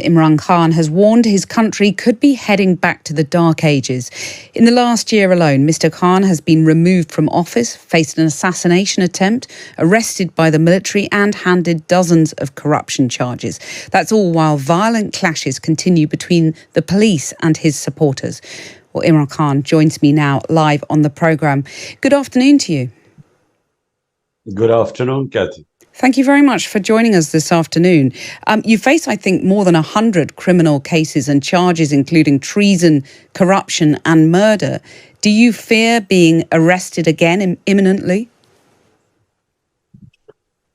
Imran Khan has warned his country could be heading back to the dark ages. In the last year alone, Mr. Khan has been removed from office, faced an assassination attempt, arrested by the military and handed dozens of corruption charges. That's all while violent clashes continue between the police and his supporters. Well, Imran Khan joins me now live on the programme. Good afternoon to you. Good afternoon, Kathy. Thank you very much for joining us this afternoon. You face, I think, more than 100 criminal cases and charges, including treason, corruption and murder. Do you fear being arrested again imminently?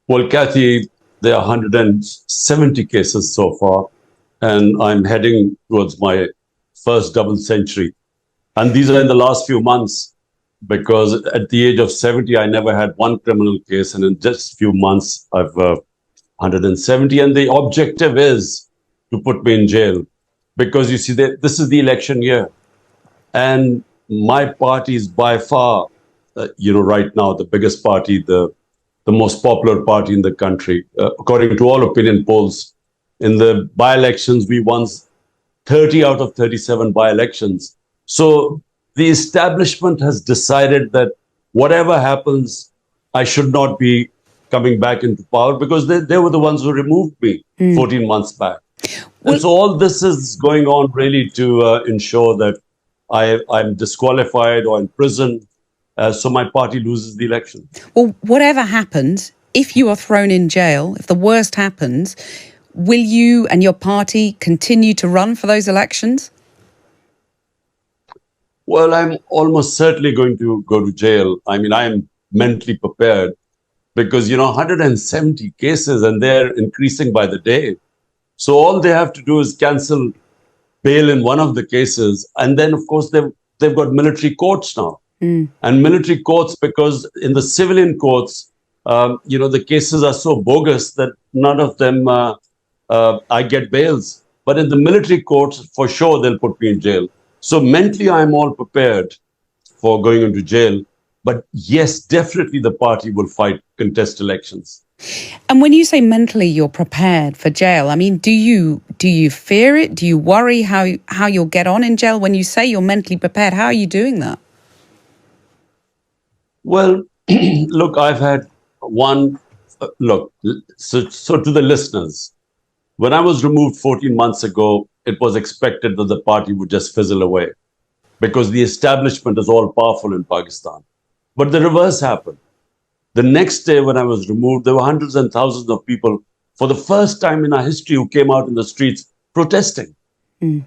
Well, Kathy, there are 170 cases so far, and I'm heading towards my first double century. And these are in the last few months, because at the age of 70, I never had one criminal case. And in just a few months, I've 170. And the objective is to put me in jail. Because you see, this is the election year. And my party is by far, right now, the biggest party, the most popular party in the country. According to all opinion polls, in the by-elections, we won 30 out of 37 by-elections. So the establishment has decided that whatever happens, I should not be coming back into power, because they were the ones who removed me 14 months back. And so all this is going on really to ensure that I'm disqualified or in prison, so my party loses the election. Well, whatever happens, if you are thrown in jail, if the worst happens, will you and your party continue to run for those elections? Well, I'm almost certainly going to go to jail. I mean, I'm mentally prepared because, 170 cases and they're increasing by the day. So all they have to do is cancel bail in one of the cases. And then, of course, they've got military courts now. And military courts, because in the civilian courts, the cases are so bogus that none of them I get bails. But in the military courts, for sure, they'll put me in jail. So mentally, I'm all prepared for going into jail. But yes, definitely the party will contest elections. And when you say mentally you're prepared for jail, I mean, do you fear it? Do you worry how you'll get on in jail? When you say you're mentally prepared, how are you doing that? Well, look, I've had one look. So to the listeners, when I was removed 14 months ago, it was expected that the party would just fizzle away because the establishment is all powerful in Pakistan. But the reverse happened. The next day when I was removed, there were hundreds and thousands of people for the first time in our history who came out in the streets protesting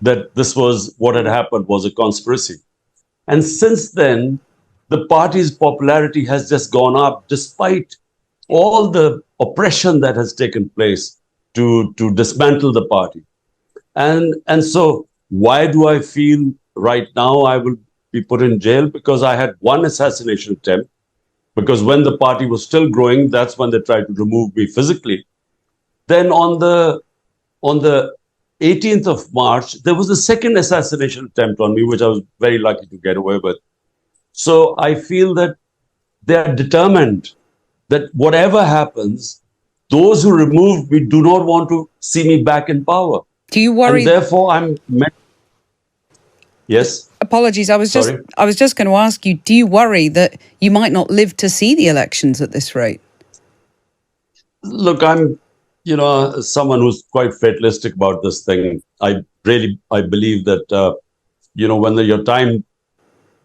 that this was what had happened, was a conspiracy. And since then, the party's popularity has just gone up despite all the oppression that has taken place to dismantle the party. And so why do I feel right now I will be put in jail? Because I had one assassination attempt, because when the party was still growing, that's when they tried to remove me physically. Then on the 18th of March, there was a second assassination attempt on me, which I was very lucky to get away with. So I feel that they are determined that whatever happens, those who removed me do not want to see me back in power. Do you worry? And therefore, Yes. Apologies. I was just going to ask you, do you worry that you might not live to see the elections at this rate? Look, I'm, someone who's quite fatalistic about this thing. I believe that, when your time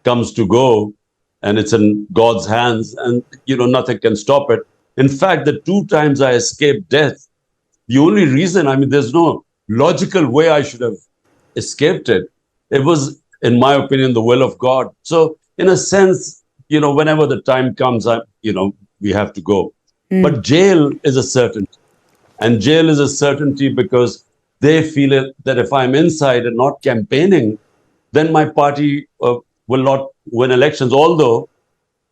comes to go and it's in God's hands and, nothing can stop it. In fact, the 2 times I escaped death, the only reason, there's no logical way I should have escaped it. It was, in my opinion, the will of God. So in a sense, whenever the time comes, we have to go. But jail is a certainty. And jail is a certainty because they feel that if I'm inside and not campaigning, then my party will not win elections. Although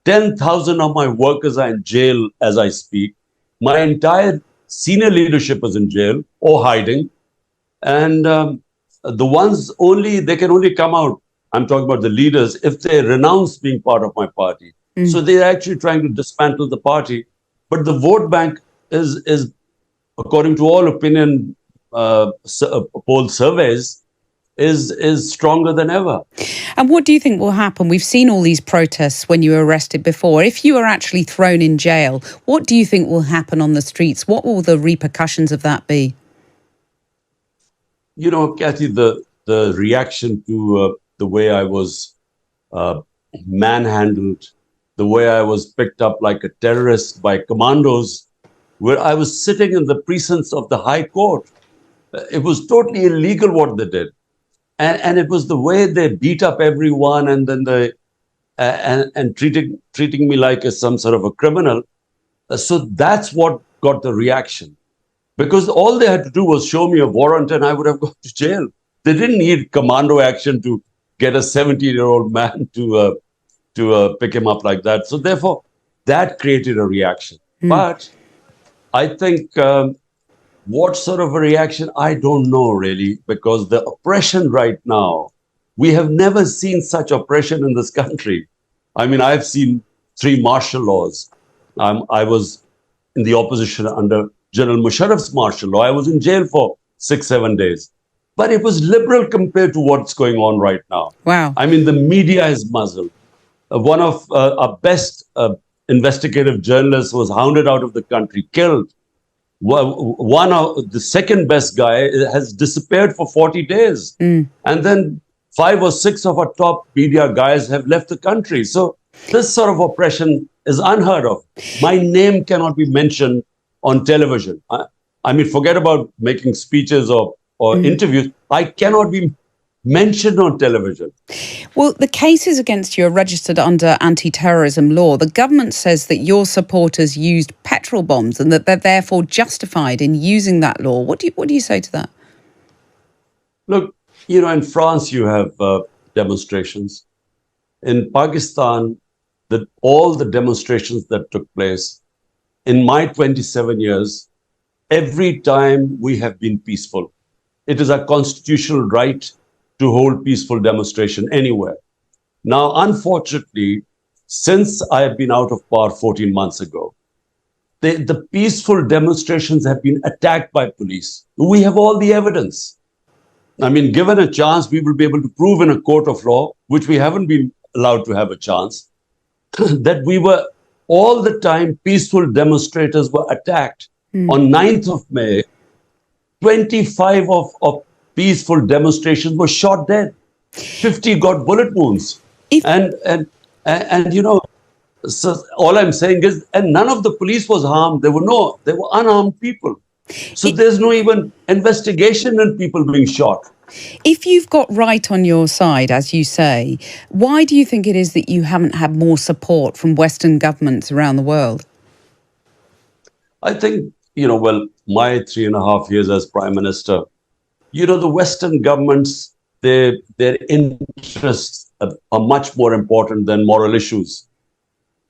10,000 of my workers are in jail as I speak. My entire senior leadership is in jail or hiding. And the ones they can only come out, I'm talking about the leaders, if they renounce being part of my party. So they're actually trying to dismantle the party. But the vote bank is according to all opinion poll surveys is stronger than ever. And what do you think will happen? We've seen all these protests when you were arrested before. If you are actually thrown in jail, what do you think will happen on the streets? What will the repercussions of that be? You know, Kathy, the reaction to the way I was manhandled, the way I was picked up like a terrorist by commandos, where I was sitting in the precincts of the High Court. It was totally illegal what they did. And it was the way they beat up everyone and then and treating me like some sort of a criminal. So that's what got the reaction. Because all they had to do was show me a warrant and I would have gone to jail. They didn't need commando action to get a 17-year-old man to pick him up like that. So therefore, that created a reaction. But I think what sort of a reaction, I don't know really, because the oppression right now, we have never seen such oppression in this country. I mean, I've seen 3 martial laws. I was in the opposition under General Musharraf's martial law. I was in jail for 6-7 days. But it was liberal compared to what's going on right now. Wow. I mean, the media is muzzled. One of our best investigative journalists was hounded out of the country, killed. The second best guy has disappeared for 40 days. And then 5 or 6 of our top media guys have left the country. So this sort of oppression is unheard of. My name cannot be mentioned on television. I mean, forget about making speeches or interviews. I cannot be mentioned on television. Well, the cases against you are registered under anti-terrorism law. The government says that your supporters used petrol bombs and that they're therefore justified in using that law. What do you say to that? Look, you know, in France you have demonstrations. In Pakistan, all the demonstrations that took place, in my 27 years, every time we have been peaceful. It is a constitutional right to hold peaceful demonstration anywhere. Now, unfortunately, since I have been out of power 14 months ago, the peaceful demonstrations have been attacked by police. We have all the evidence. I mean, given a chance, we will be able to prove in a court of law, which we haven't been allowed to have a chance, that we were all the time peaceful demonstrators were attacked. On 9th of May, 25 of peaceful demonstrations were shot dead. 50 got bullet wounds. And you know, so all I'm saying is, and none of the police was harmed. They were unarmed people. So there's no even investigation in people being shot. If you've got right on your side, as you say, why do you think it is that you haven't had more support from Western governments around the world? I think, you know, well, my 3.5 years as Prime Minister, you know, the Western governments, their interests are much more important than moral issues.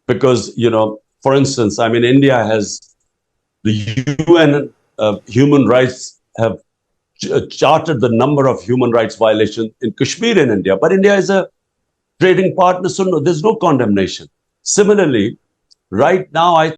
Because, you know, for instance, I mean, India has the UN human rights have charted the number of human rights violations in Kashmir in India. But India is a trading partner, so no, there's no condemnation. Similarly, right now, I